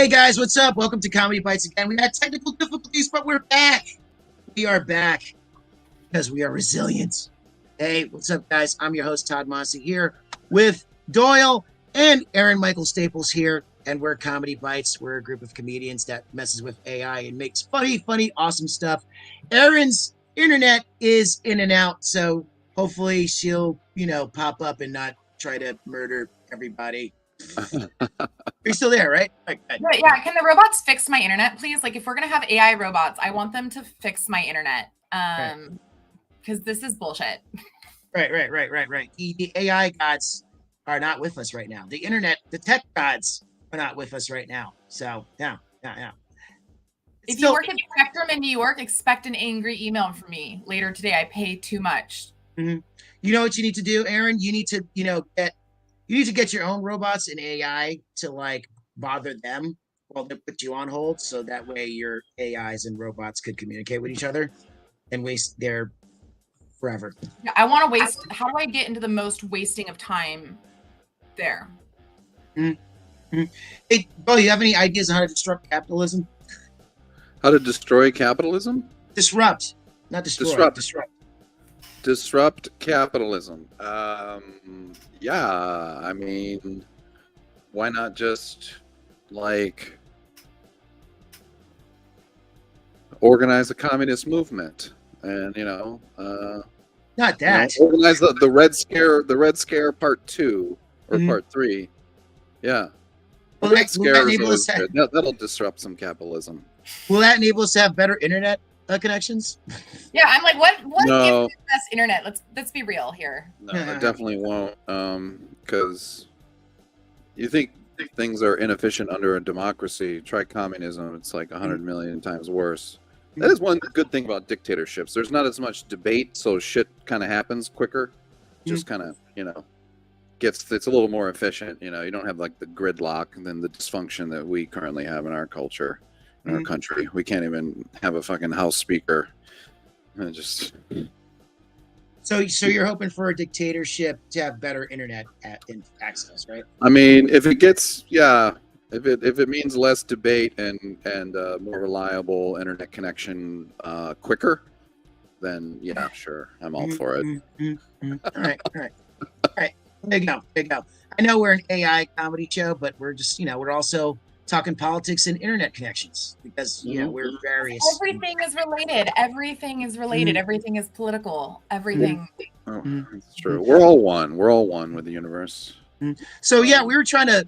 Hey guys, what's up? Welcome to Comedy Bites again. We had technical difficulties, but we're back. We are back because we are resilient. Hey, what's up, guys? I'm your host, Todd Mossy, here with Doyle and Aaron Michael Staples here, and we're Comedy Bites. We're a group of comedians that messes with AI and makes funny, awesome stuff. Aaron's internet is in and out, so hopefully she'll, pop up and not try to murder everybody. You're still there, right? Yeah. Can the robots fix my internet, please? Like, if we're gonna have AI robots, I want them to fix my internet. Because this is bullshit. Right. The AI gods are not with us right now. The internet, the tech gods are not with us right now. So yeah. If you work at Spectrum in New York, expect an angry email from me later today. I pay too much. Mm-hmm. You know what you need to do, Aaron? You need to, get your own robots and AI to bother them while they put you on hold, so that way your AIs and robots could communicate with each other and waste their forever. Yeah, I want to waste. How do I get into the most wasting of time there? Mm-hmm. Hey, Bo, you have any ideas on how to disrupt capitalism? How to destroy capitalism? Disrupt, not destroy. Disrupt capitalism. Yeah, I mean, why not just organize a communist movement and not that organize the Red Scare Part 2 or Part 3. Yeah, well, Red Scare that'll disrupt some capitalism. Will that enable us to have better internet connections? Yeah, I'm like, what No. gives the best internet? Let's be real here. No, it definitely won't. Because you think things are inefficient under a democracy. Try communism; it's like 100 million times worse. That is one good thing about dictatorships. There's not as much debate, so shit kind of happens quicker. Just kind of, it's a little more efficient. You don't have the gridlock and then the dysfunction that we currently have in our culture. In our country, we can't even have a fucking house speaker. So you're hoping for a dictatorship to have better internet access, right? I mean, if it means less debate and more reliable internet connection quicker, then yeah, sure, I'm all for it. All right. There you go. I know we're an AI comedy show, but we're just we're also talking politics and internet connections because we're various. Everything is related. Everything is political. Everything. That's true. We're all one. We're all one with the universe. So yeah, we're trying to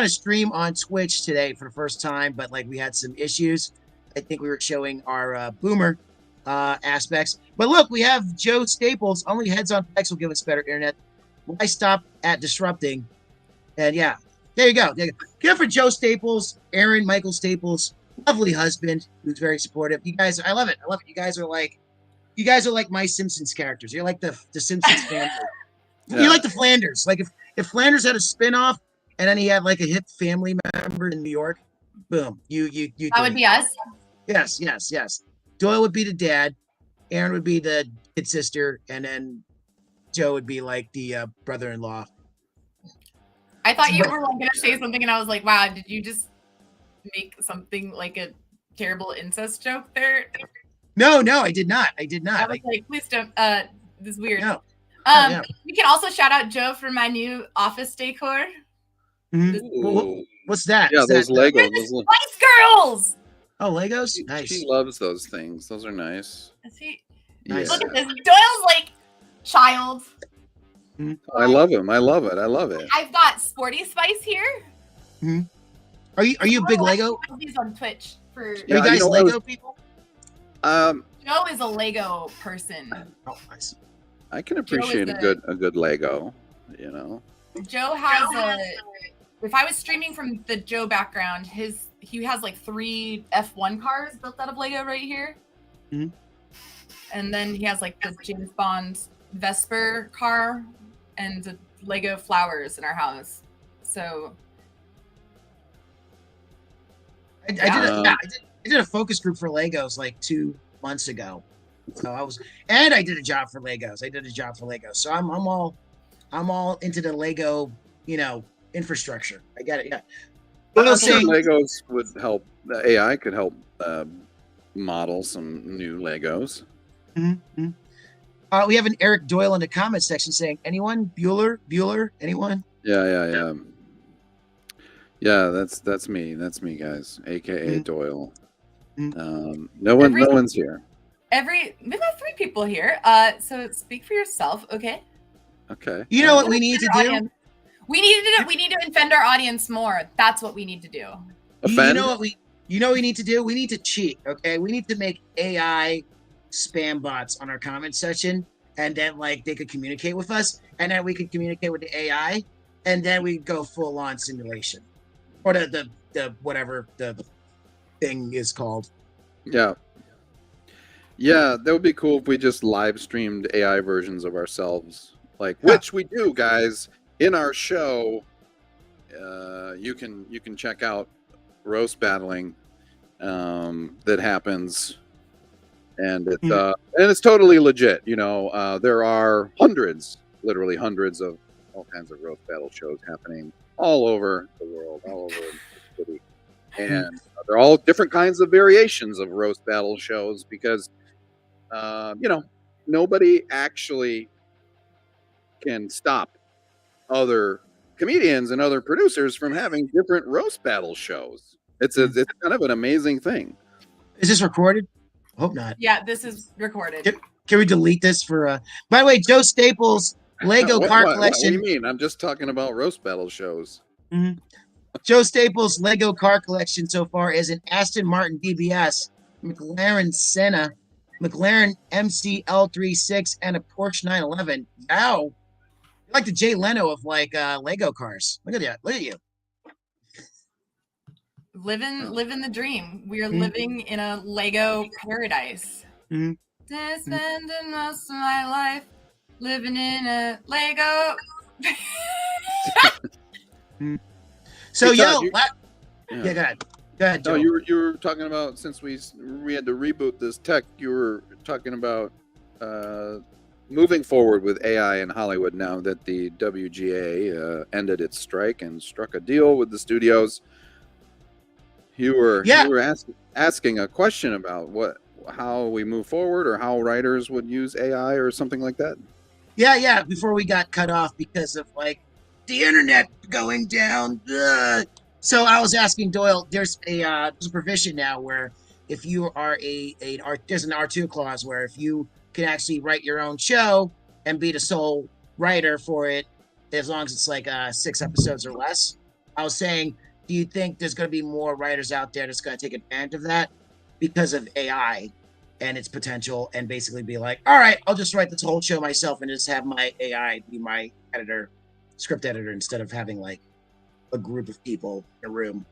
stream on Twitch today for the first time, but we had some issues. I think we were showing our boomer aspects. But look, we have Joe Staples. Only heads on X will give us better internet. Why stop at disrupting? And yeah. There you go. Good for Joe Staples, Aaron Michael Staples, lovely husband who's very supportive. You guys, I love it. You guys are like my Simpsons characters. You're like the Simpsons family. Yeah. You're like the Flanders. Like if Flanders had a spinoff and then he had a hip family member in New York, boom. You that would be us. Yes. Doyle would be the dad, Aaron would be the kid sister, and then Joe would be like the brother-in-law. I thought you were going to say something, and I was like, wow, did you just make something like a terrible incest joke there? No, I did not. I was like, please don't. This is weird. No. We can also shout out Joe for my new office decor. What's that? Yeah, those Legos. Those Spice Girls! Oh, Legos? Nice. She loves those things. Those are nice. Nice. Look at this. Doyle's child. I love him. I love it. I've got Sporty Spice here. Are you a big Lego? These on Twitch for. Are you guys Lego people? Joe is a Lego person. Oh, nice. I can appreciate a good Lego. Joe has If I was streaming from the Joe background, he has 3 F1 cars built out of Lego right here. And then he has the James Bond Vesper car and the Lego flowers in our house. So I did a focus group for Legos 2 months ago. So I did a job for Legos. So I'm all into the Lego, infrastructure. I get it. Yeah. Doyle sure saying Legos would help. The AI could help model some new Legos. Mm-hmm. We have an Eric Doyle in the comment section saying, anyone? Bueller? Anyone? Yeah. Yeah, that's me. That's me, guys. AKA Doyle. No one's here. We've got 3 people here. So speak for yourself, okay? Okay. You know what we need to do? We need to offend our audience more. That's what we need to do. Offend? You know what we need to do? We need to cheat, okay? We need to make AI spam bots on our comment section, and then like they could communicate with us, and then we could communicate with the AI, and then we go full on simulation. Or the whatever the thing is called. Yeah. Yeah, that would be cool if we just live streamed AI versions of ourselves. Like, which we do, guys, in our show. You can check out roast battling that happens, and it's totally legit. You know, there are literally hundreds of all kinds of roast battle shows happening all over the world, all over the city, and they're all different kinds of variations of roast battle shows because nobody actually can stop other comedians and other producers from having different roast battle shows. It's kind of an amazing thing. Is this recorded? Hope not. Yeah, this is recorded. Can we delete this for by the way, Joe Staples Lego car collection. What do you mean? I'm just talking about roast battle shows. Mm-hmm. Joe Staples Lego car collection so far is an Aston Martin DBS, McLaren Senna, McLaren MCL36, and a Porsche 911. Wow. You're like the Jay Leno of like Lego cars. Look at that. Look at you. Living the dream. We are living in a Lego paradise. Spending most of my life living in a Lego. So hey, Todd, go ahead. Go ahead, Joe. No, you were talking about, since we had to reboot this tech, you were talking about moving forward with AI in Hollywood now that the WGA ended its strike and struck a deal with the studios. You were asking a question about how we move forward, or how writers would use AI or something like that. Yeah. Before we got cut off because of like the internet going down. Ugh. So I was asking Doyle. There's a provision now where if you are there's an R2 clause where if you can actually write your own show and be the sole writer for it, as long as it's like 6 episodes or less. I was saying, do you think there's going to be more writers out there that's going to take advantage of that because of AI and its potential, and basically be like, all right, I'll just write this whole show myself and just have my AI be my script editor, instead of having like a group of people in a room?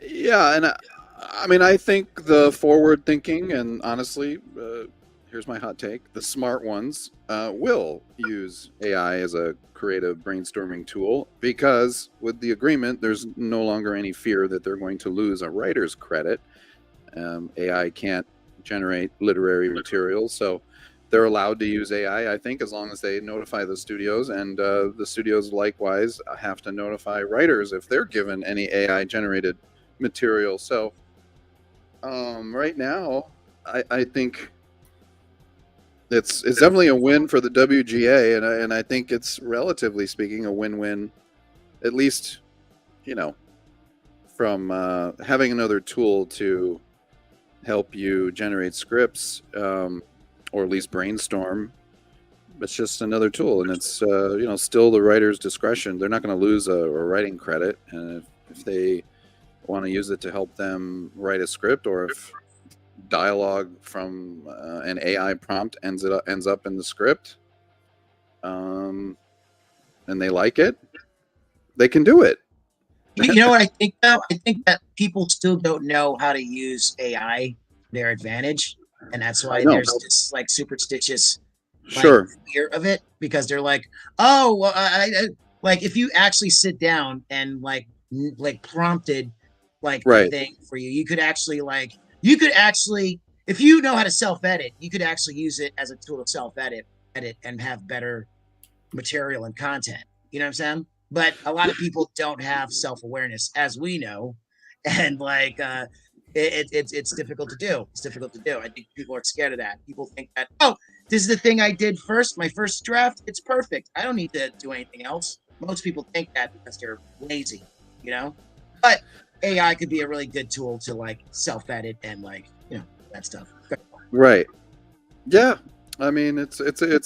Yeah, and I mean, I think the forward thinking, and honestly, here's my hot take, the smart ones will use AI as a creative brainstorming tool, because with the agreement, there's no longer any fear that they're going to lose a writer's credit. AI can't generate literary material, so they're allowed to use AI, I think, as long as they notify the studios, and the studios likewise have to notify writers if they're given any AI generated material. So right now, I think it's definitely a win for the WGA, and I think it's, relatively speaking, a win-win, at least, from having another tool to help you generate scripts, or at least brainstorm. It's just another tool, and it's still the writer's discretion. They're not going to lose a writing credit, and if they want to use it to help them write a script, or if dialogue from an AI prompt ends up in the script, and they like it, they can do it. You know what I think, though? I think that people still don't know how to use AI to their advantage, and that's why there's this like superstitious fear of it, because they're like, oh, well, I like, if you actually sit down and like prompted like a thing for you, you could actually if you know how to self-edit, you could actually use it as a tool to self-edit and have better material and content. You know what I'm saying? but a lot of people don't have self-awareness, as we know, and like it's difficult to do. It's difficult to do. I think people are scared of that. People think that, oh, this is the thing I did first, my first draft, it's perfect, I don't need to do anything else. Most people think that because they're lazy, you know. But AI could be a really good tool to like self-edit and like, you know, that stuff. Right. Yeah. I mean, it's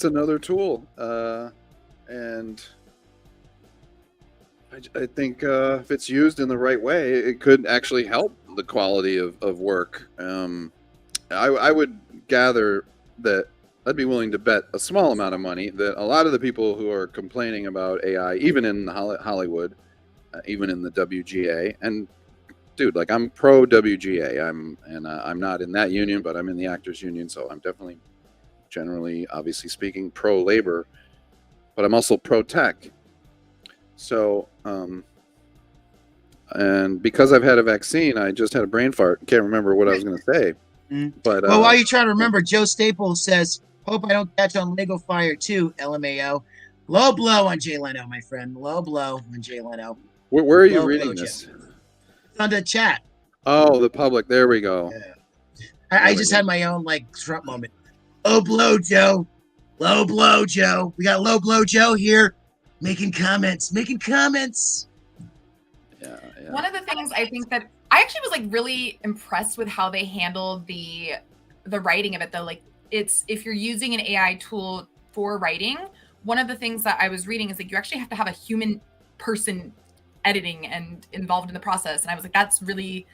another tool, and I think if it's used in the right way, it could actually help the quality of work. I would gather that I'd be willing to bet a small amount of money that a lot of the people who are complaining about AI, even in Hollywood, even in the WGA, and dude, like I'm pro WGA. I'm not in that union, but I'm in the actors union, so I'm definitely, generally, obviously speaking, pro labor, but I'm also pro tech. So, and because I've had a vaccine, I just had a brain fart. Can't remember what I was going to say. But well, while you're trying to remember, Joe Staples says, "Hope I don't catch on Lego Fire too." LMAO. Low blow on Jay Leno, my friend. Low blow on Jay Leno. Where are you reading this? It's on the chat. Oh, the public. There we go. Yeah. I just had my own like Trump moment. Low blow, Joe. Low blow, Joe. We got low blow Joe here, making comments. Yeah. One of the things I think that I actually was like really impressed with how they handled the writing of it, though. Like, it's, if you're using an AI tool for writing, one of the things that I was reading is like you actually have to have a human person editing and involved in the process. And I was like, that's really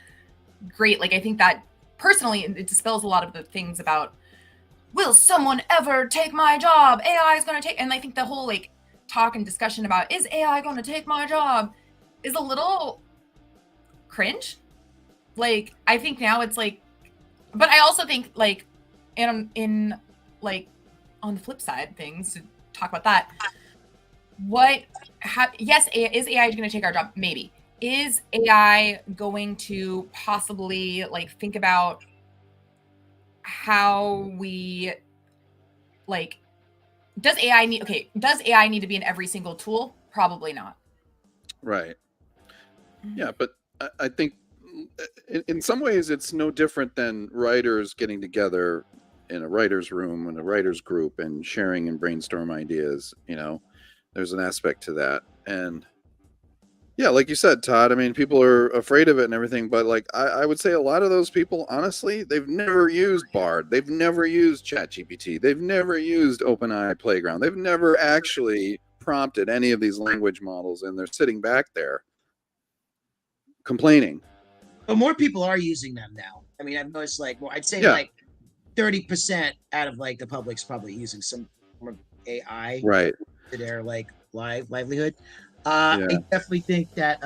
great. Like, I think that personally, it dispels a lot of the things about, will someone ever take my job? AI is going to take, and I think the whole like talk and discussion about, is AI going to take my job, is a little cringe. Like, I think now it's like, but I also think like in like on the flip side things, to talk about that, yes, is AI going to take our job? Maybe. Is AI going to possibly like think about how we like, does AI need to be in every single tool? Probably not. Right. Yeah, but I think in some ways it's no different than writers getting together in a writer's room, in a writer's group, and sharing and brainstorm ideas. You know, there's an aspect to that. And yeah, like you said, Todd, I mean, people are afraid of it and everything, but like I would say a lot of those people, honestly, they've never used Bard. They've never used ChatGPT. They've never used OpenAI Playground. They've never actually prompted any of these language models, and they're sitting back there complaining. But more people are using them now. I mean, I've noticed like, well, I'd say Yeah. like 30% out of like the public's probably using some form of AI Right. to their like livelihood. Yeah. I definitely think that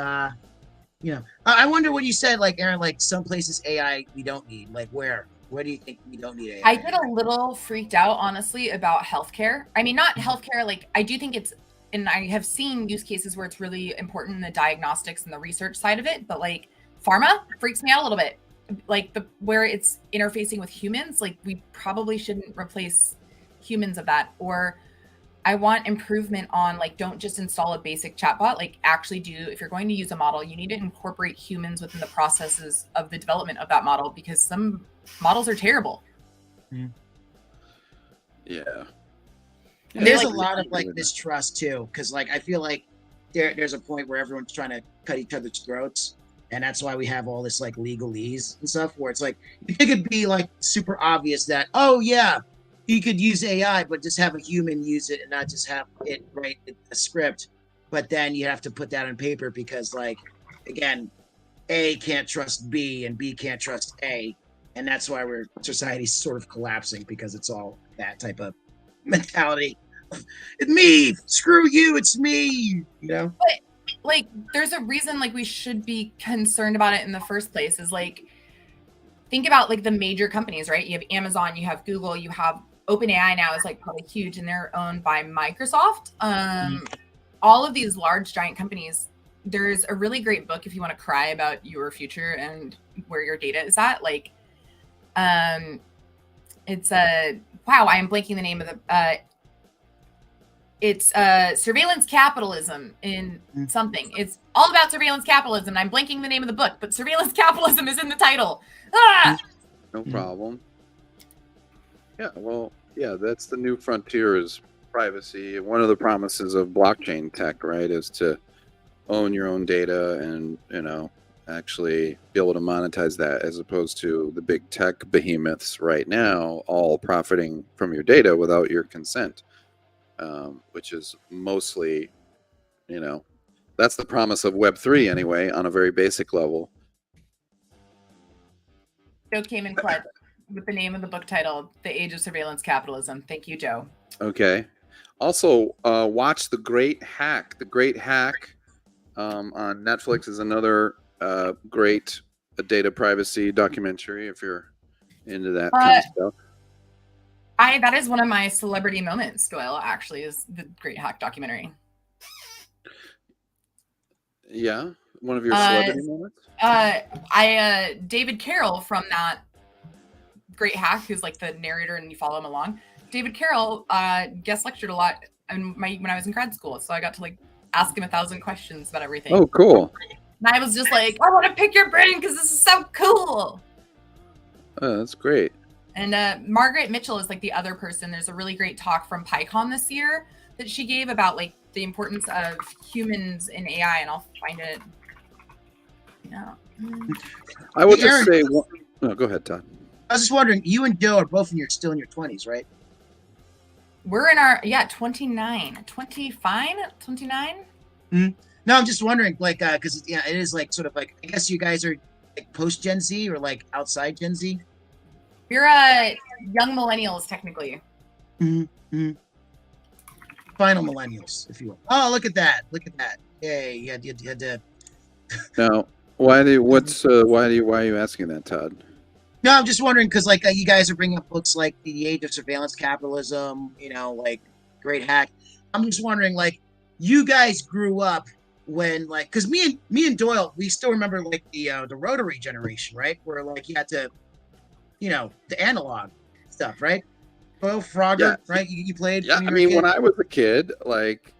you know, I wonder what you said, like Aaron, like some places AI we don't need. Like where do you think we don't need AI? I get a little freaked out, honestly, about healthcare. I mean, not healthcare, like I do think it's, and I have seen use cases where it's really important in the diagnostics and the research side of it, but like pharma freaks me out a little bit. Like where it's interfacing with humans, like we probably shouldn't replace humans of that. Or I want improvement on like, don't just install a basic chatbot, like actually do, if you're going to use a model, you need to incorporate humans within the processes of the development of that model, because some models are terrible. Yeah. And there's a lot of like mistrust too, because like I feel like there's a point where everyone's trying to cut each other's throats, and that's why we have all this like legalese and stuff, where it's like it could be like super obvious that, oh yeah, you could use AI, but just have a human use it and not just have it write a script. But then you have to put that on paper because, like, again, A can't trust B and B can't trust A, and that's why society's sort of collapsing, because it's all that type of mentality. It's me, screw you, it's me, you know. But like, there's a reason like we should be concerned about it in the first place. Is like, think about like the major companies, right? You have Amazon, you have Google, you have OpenAI now is like probably huge, and they're owned by Microsoft. All of these large giant companies. There's a really great book if you want to cry about your future and where your data is at. Like, it's a wow. I am blanking the name of the. it's surveillance capitalism in something. It's all about surveillance capitalism. I'm blanking the name of the book, but surveillance capitalism is in the title. No problem. Yeah, well, yeah, that's the new frontier is privacy. One of the promises of blockchain tech, right, is to own your own data and, actually be able to monetize that, as opposed to the big tech behemoths right now all profiting from your data without your consent, which is mostly, that's the promise of Web3 anyway, on a very basic level. Joe came in clutch with the name of the book title, The Age of Surveillance Capitalism. Thank you, Joe. Okay. Also, watch The Great Hack. The Great Hack on Netflix is another great data privacy documentary, if you're into that kind of stuff. That is one of my celebrity moments, Doyle, actually, is the Great Hack documentary. Yeah, one of your celebrity moments? David Carroll from that Great Hack, who's like the narrator and you follow him along. David Carroll guest lectured a lot when I was in grad school, so I got to like ask him 1,000 questions about everything. Oh, cool. And I was just like, I want to pick your brain because this is so cool. Oh, that's great. And Margaret Mitchell is like the other person. There's a really great talk from PyCon this year that she gave about like the importance of humans in AI, and I'll find it. Yeah. I would just say, go ahead, Todd. I was just wondering, you and Joe are both still in your 20s, right? We're in our 29, 25, 29. No, I'm just wondering, like, because it is like sort of like, I guess you guys are like post Gen Z or like outside Gen Z. You're young millennials, technically. Final millennials, if you will. Oh, look at that! Look at that! Yay! You had to. Now, why are you asking that, Todd? No, I'm just wondering because like you guys are bringing up books like The Age of Surveillance Capitalism, like Great Hack. I'm just wondering, like, you guys grew up when, like, because me and Doyle, we still remember like the rotary generation, right? Where like you had to, the analog stuff, right? Doyle Frogger, yeah. Right? You played. Yeah, I mean, when I was a kid, like,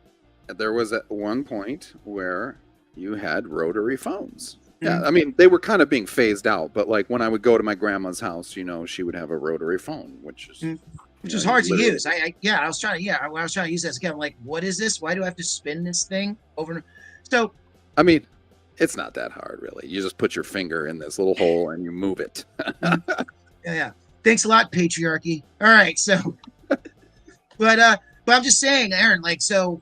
there was at one point where you had rotary phones. Yeah, I mean, they were kind of being phased out, but like when I would go to my grandma's house, she would have a rotary phone, which is hard to use. I was trying to use that again. I'm like, what is this? Why do I have to spin this thing over? So, I mean, it's not that hard, really. You just put your finger in this little hole and you move it. Yeah. Thanks a lot, patriarchy. All right, so, but I'm just saying, Aaron, like, so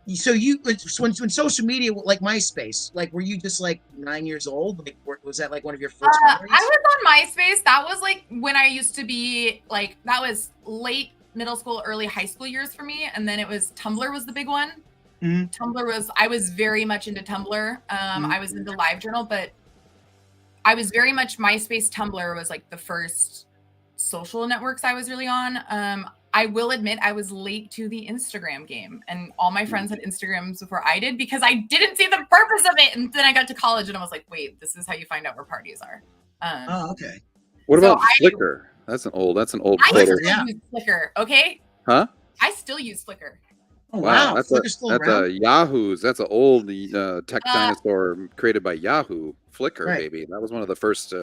you when social media, like MySpace, like, were you just like 9 years old? Like, was that like one of your first memories? I was on MySpace. That was like when I used to be like, that was late middle school, early high school years for me. And then it was Tumblr was the big one. I was very much into Tumblr. I was into LiveJournal, but I was very much MySpace. Tumblr was like the first social networks I was really on. I will admit I was late to the Instagram game, and all my friends had Instagrams before I did because I didn't see the purpose of it. And then I got to college and I was like, wait, this is how you find out where parties are. Okay. What about Flickr? That's an old I photo. still use Flickr, okay? Huh? I still use Flickr. Oh, wow. That's a Yahoo's. That's an old tech dinosaur created by Yahoo. Flickr, right. Baby. That was one of the first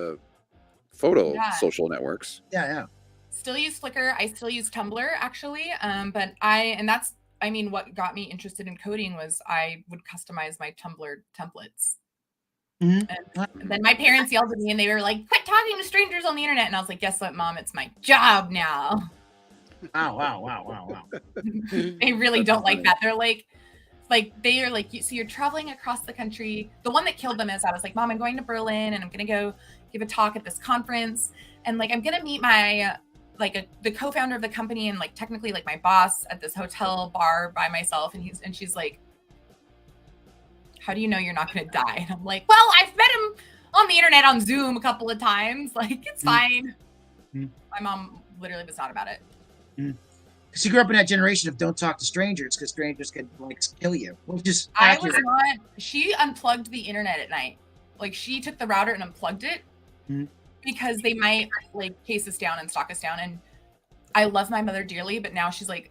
photo social networks. Yeah. Still use Flickr. I still use Tumblr, actually. What got me interested in coding was I would customize my Tumblr templates. And then my parents yelled at me and they were like, quit talking to strangers on the internet. And I was like, guess what, Mom? It's my job now. Wow. They really don't like that. They're like, they are like, so you're traveling across the country. The one that killed them is I was like, Mom, I'm going to Berlin and I'm going to go give a talk at this conference. And like, I'm going to meet my, the co-founder of the company and like technically like my boss at this hotel bar by myself. And she's like, how do you know you're not going to die? And I'm like, well, I've met him on the internet on Zoom a couple of times. Like, it's fine. My mom literally was not about it. Because you grew up in that generation of don't talk to strangers because strangers could like kill you. Which is she unplugged the internet at night. Like, she took the router and unplugged it because they might like chase us down and stalk us down. And I love my mother dearly, but now she's like,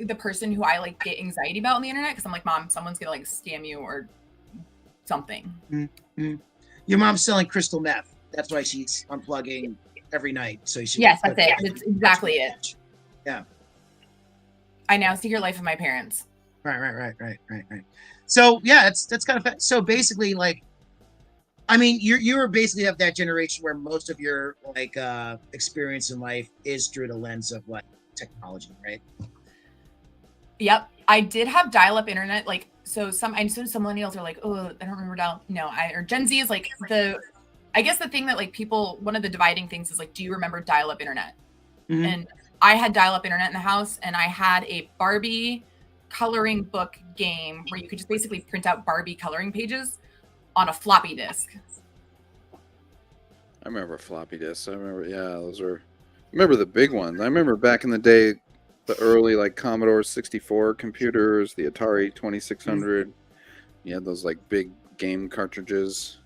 the person who I like get anxiety about on the internet because I'm like, Mom, someone's gonna like scam you or something. Mm-hmm. Your mom's selling crystal meth. That's why she's unplugging every night. So she. Yes, that's it. That's exactly it. Yeah. I now see your life of my parents. Right. So yeah, that's kind of so basically like, I mean, you were basically of that generation where most of your like experience in life is through the lens of like technology, right? Yep, I did have dial-up internet. Like, so some millennials are like, oh, I don't remember dial. No, or Gen Z is like I guess the thing that like people, one of the dividing things is like, do you remember dial-up internet? Mm-hmm. And I had dial-up internet in the house, and I had a Barbie coloring book game where you could just basically print out Barbie coloring pages on a floppy disk. I remember floppy disks. I remember, I remember the big ones. I remember back in the day, the early like Commodore 64 computers, the Atari 2600. Mm-hmm. You had those like big game cartridges.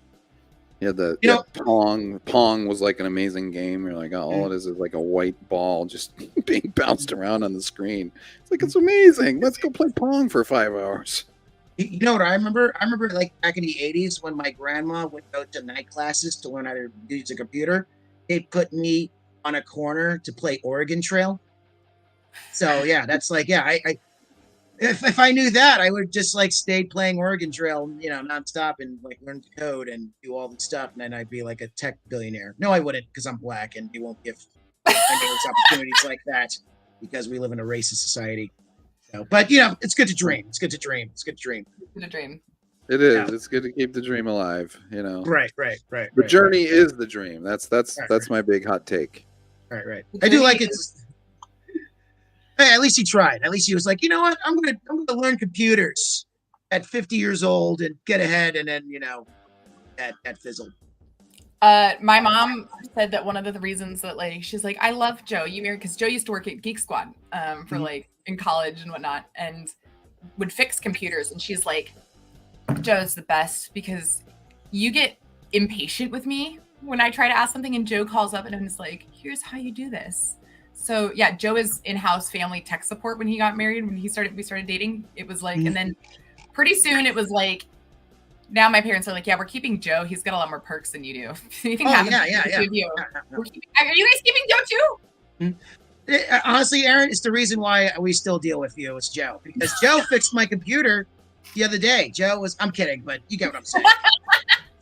You had Pong. Pong was like an amazing game. You're like, oh, all it is like a white ball just being bounced around on the screen. It's like, it's amazing. Let's go play Pong for 5 hours. You know what I remember? I remember like back in the 80s when my grandma would go to night classes to learn how to use a computer. They'd put me on a corner to play Oregon Trail. So yeah, that's like, yeah, I if I knew that, I would just like stay playing Oregon Trail, you know, nonstop and like learn to code and do all the stuff, and then I'd be like a tech billionaire. No, I wouldn't, because I'm black and you won't give opportunities like that because we live in a racist society. So, but you know, it's good to dream. It's good to dream. It's good to dream. Good to dream. It is. Yeah. It's good to keep the dream alive. You know. Right. The journey is the dream. That's my big hot take. Right. I do like it. Hey, at least he tried. At least he was like, you know what? I'm gonna learn computers at 50 years old and get ahead, and then you know, that fizzled. My mom said that one of the reasons that like she's like, I love Joe. You married because Joe used to work at Geek Squad for like in college and whatnot, and would fix computers. And she's like, Joe's the best because you get impatient with me when I try to ask something, and Joe calls up and I'm just like, here's how you do this. So yeah, Joe is in-house family tech support when he got married. When we started dating, it was like, and then pretty soon it was like, now my parents are like, yeah, we're keeping Joe. He's got a lot more perks than you do. Anything happens to you. Are you guys keeping Joe too? Honestly, Aaron, it's the reason why we still deal with you. It's Joe, because Joe fixed my computer the other day. I'm kidding, but you get what I'm saying.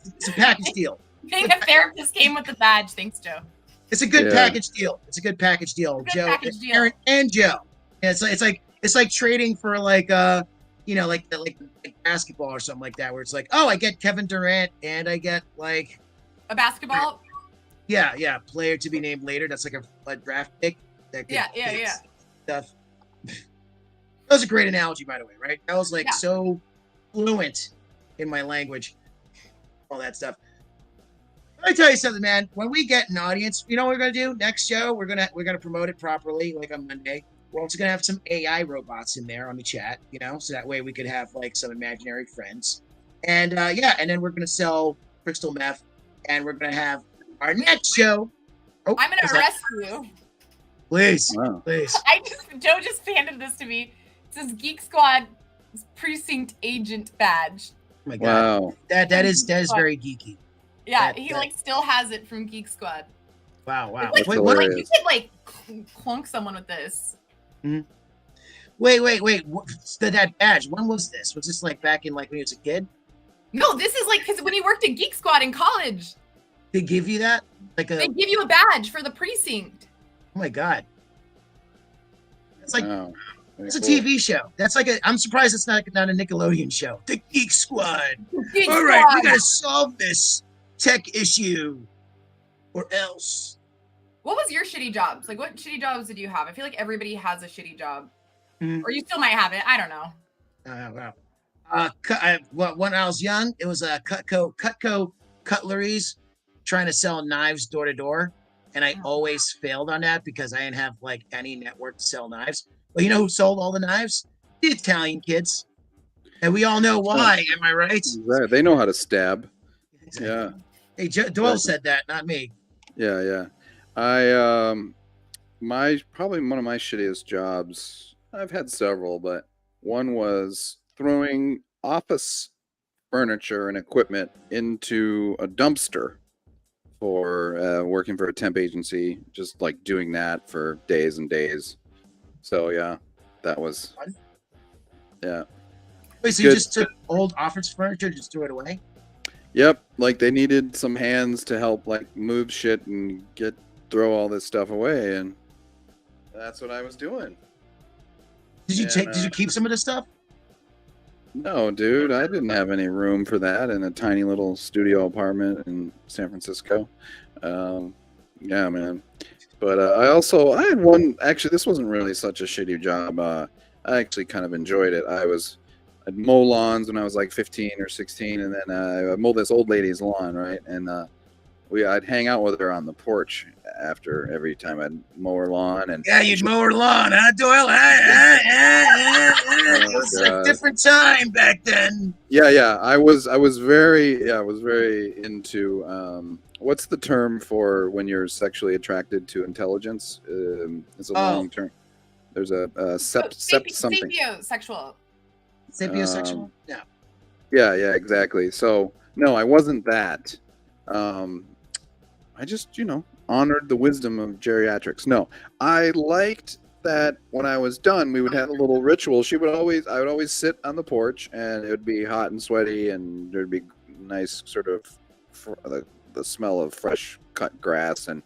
It's a package deal. Being a therapist came with the badge. Thanks, Joe. It's a good package deal. Joe, Aaron, and Joe. And it's like trading for like you know, like basketball or something like that, where it's like, oh, I get Kevin Durant and I get like a basketball. Yeah, player to be named later. That's like a draft pick. Yeah. Stuff. That was a great analogy, by the way, right? I was like so fluent in my language, all that stuff. Let me tell you something, man. When we get an audience, you know what we're gonna do next show? We're gonna promote it properly, like on Monday. We're also gonna have some AI robots in there on the chat, you know, so that way we could have like some imaginary friends. And and then we're gonna sell crystal meth, and we're gonna have our next show. Oh, I'm gonna arrest you. Please. Joe just handed this to me. It says Geek Squad Precinct Agent badge. Oh my god. Wow. That is very geeky. Yeah, he like still has it from Geek Squad. Wow. Like, you could like clunk someone with this. Mm-hmm. Wait. That badge. When was this? Was this like back in like when he was a kid? No, this is like because when he worked at Geek Squad in college. They give you that? They give you a badge for the precinct. Oh my god. It's like it's a TV show. That's like I'm surprised it's not a Nickelodeon show. The Geek Squad. All right, we gotta solve this tech issue, or else. What was your shitty jobs? Like, what shitty jobs did you have? I feel like everybody has a shitty job, or you still might have it. I don't know. When I was young, it was a Cutco Cutleries, trying to sell knives door to door, and I always failed on that because I didn't have like any network to sell knives. But you know who sold all the knives? The Italian kids, and we all know why. Am I right? They know how to stab. Exactly. Yeah. Hey, Doyle said that, not me. Yeah. I probably one of my shittiest jobs I've had several, but one was throwing office furniture and equipment into a dumpster for working for a temp agency, just like doing that for days and days. So yeah, that was yeah. Wait, so you just took old office furniture, just threw it away? Yep, like they needed some hands to help like move shit and throw all this stuff away, and that's what I was doing. Did you keep some of the stuff? No, dude, I didn't have any room for that in a tiny little studio apartment in San Francisco. Yeah, man. But I had one. Actually, this wasn't really such a shitty job. I actually kind of enjoyed it. I'd mow lawns when I was like 15 or 16, and then I mowed this old lady's lawn, right? And I'd hang out with her on the porch after every time I'd mow her lawn. And yeah, you'd mow her lawn, huh, Doyle? It was a different time back then. Yeah. I was very into what's the term for when you're sexually attracted to intelligence? It's a long term. There's a something. Sapiosexual. Sapiosexual? Yeah. Yeah, exactly. So no, I wasn't that. I just, honored the wisdom of geriatrics. No, I liked that when I was done, we would have a little ritual. I would always sit on the porch, and it would be hot and sweaty, and there'd be nice sort of the smell of fresh cut grass, and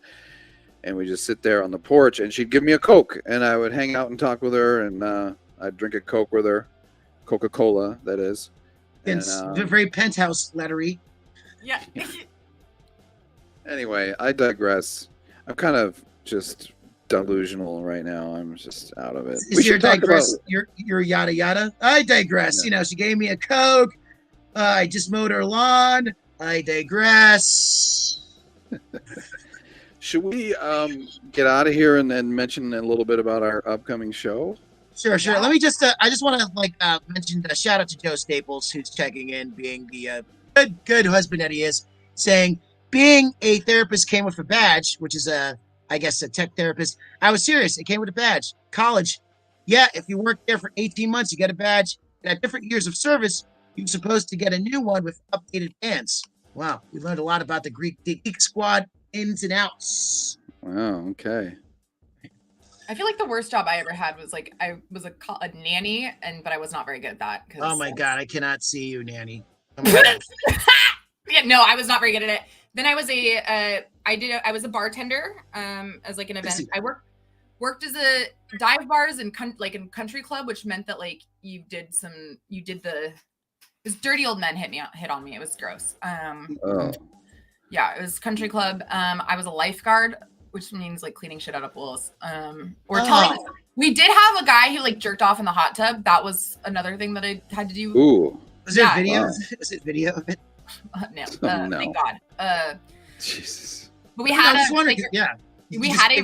we just sit there on the porch, and she'd give me a Coke, and I would hang out and talk with her, and I'd drink a Coke with her, Coca-Cola, that is. It's very penthouse lettery. Yeah. Anyway, I digress. I'm kind of just delusional right now. I'm just out of it. Is your digress? Your yada yada. I digress. Yeah. She gave me a Coke. I just mowed her lawn. I digress. Should we get out of here and then mention a little bit about our upcoming show? Sure. Let me just. I just want to mention a shout out to Joe Staples, who's checking in, being the good husband that he is, saying, being a therapist came with a badge, which is I guess a tech therapist. I was serious. It came with a badge. College. Yeah, if you work there for 18 months, you get a badge. And at different years of service, you're supposed to get a new one with updated pants. Wow. We learned a lot about the Geek Squad ins and outs. Wow. Okay. I feel like the worst job I ever had was I was a nanny, but I was not very good at that. Oh my God. I cannot see you, nanny. Yeah, no, I was not very good at it. Then I was I was a bartender as like an event. I worked as a dive bars and in country club, which meant that like this dirty old men hit on me. It was gross. Yeah, it was country club. I was a lifeguard, which means like cleaning shit out of pools. We did have a guy who like jerked off in the hot tub. That was another thing that I had to do. Ooh. Was there video? Wow. Was it video of it? No. Thank God. Jesus. But we had we had a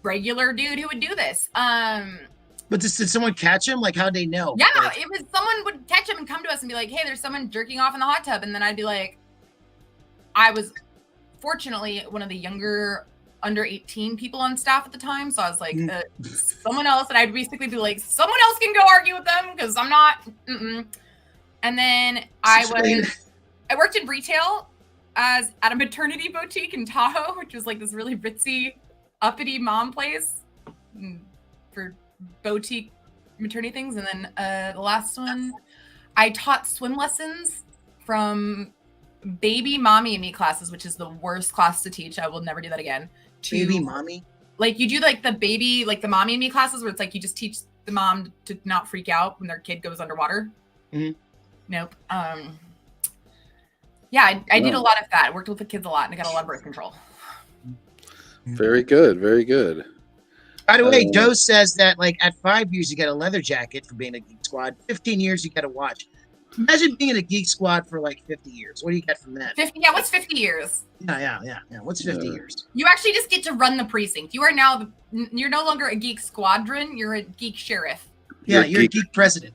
regular dude who would do this. But did someone catch him? Like, how'd they know? Yeah, it was someone would catch him and come to us and be like, "Hey, there's someone jerking off in the hot tub," and then I'd be like, I was fortunately one of the younger under 18 people on staff at the time, so I was like, someone else, and I'd basically be like, someone else can go argue with them because I'm not. And then I worked in retail at a maternity boutique in Tahoe, which was like this really ritzy, uppity mom place for boutique maternity things. And then the last one, I taught swim lessons from baby mommy and me classes, which is the worst class to teach. I will never do that again. Baby mommy? Like you do like the baby, like the mommy and me classes where it's like you just teach the mom to not freak out when their kid goes underwater. Mm-hmm. Nope. Yeah, I did a lot of that. I worked with the kids a lot and I got a lot of birth control. Very good. Very good. By the way, Joe says that like at 5 years, you get a leather jacket for being a Geek Squad. 15 years, you get a watch. Imagine being in a Geek Squad for like 50 years. What do you get from that? 50? Yeah, what's 50 years? Yeah. What's 50 years? You actually just get to run the precinct. You are now, you're no longer a Geek Squadron. You're a Geek Sheriff. Yeah, you're a Geek President.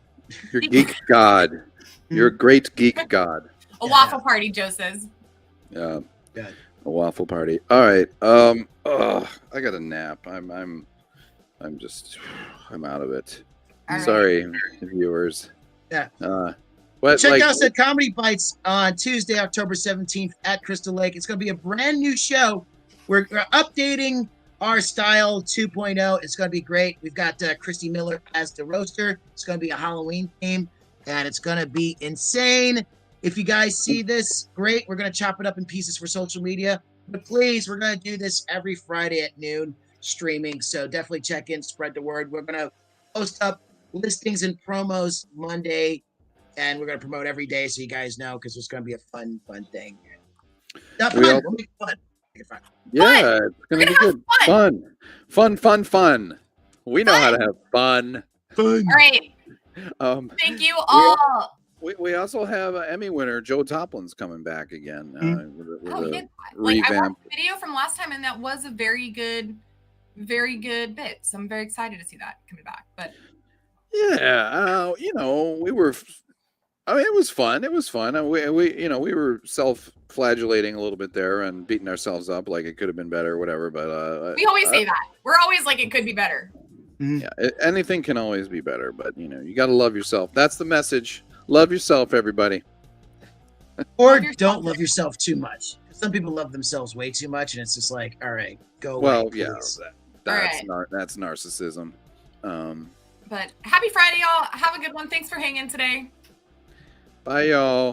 You're Geek God. You're a great Geek God. A waffle party, Joe says. Yeah. A waffle party. All right. I got a nap. I'm I'm out of it. All right. Sorry, viewers. Yeah. But check out the Comedy Bites on Tuesday, October 17th at Crystal Lake. It's going to be a brand new show. We're updating our style 2.0. It's going to be great. We've got Christy Miller as the roaster. It's going to be a Halloween theme, and it's going to be insane. If you guys see this, great. We're going to chop it up in pieces for social media. But please, we're going to do this every Friday at noon streaming. So definitely check in, spread the word. We're going to post up listings and promos Monday, and we're going to promote every day so you guys know, because it's going to be a fun thing. Not fun. It'll be fun. Yeah, it's going to be good. Fun. We know how to have fun. All right. Thank you all. We also have Emmy winner Joe Toplin's coming back again. With a I watched the video from last time, and that was a very good bit. So I'm very excited to see that coming back. But yeah, we were. I mean, it was fun. We were self-flagellating a little bit there and beating ourselves up like it could have been better or whatever. But we always say that. We're always like, it could be better. Yeah, anything can always be better, but you got to love yourself. That's the message. Love yourself, everybody. Or don't love yourself too much. Some people love themselves way too much, and it's just like, all right, go away. Well, please. yeah, that's narcissism. But happy Friday, y'all. Have a good one. Thanks for hanging today. Bye, y'all.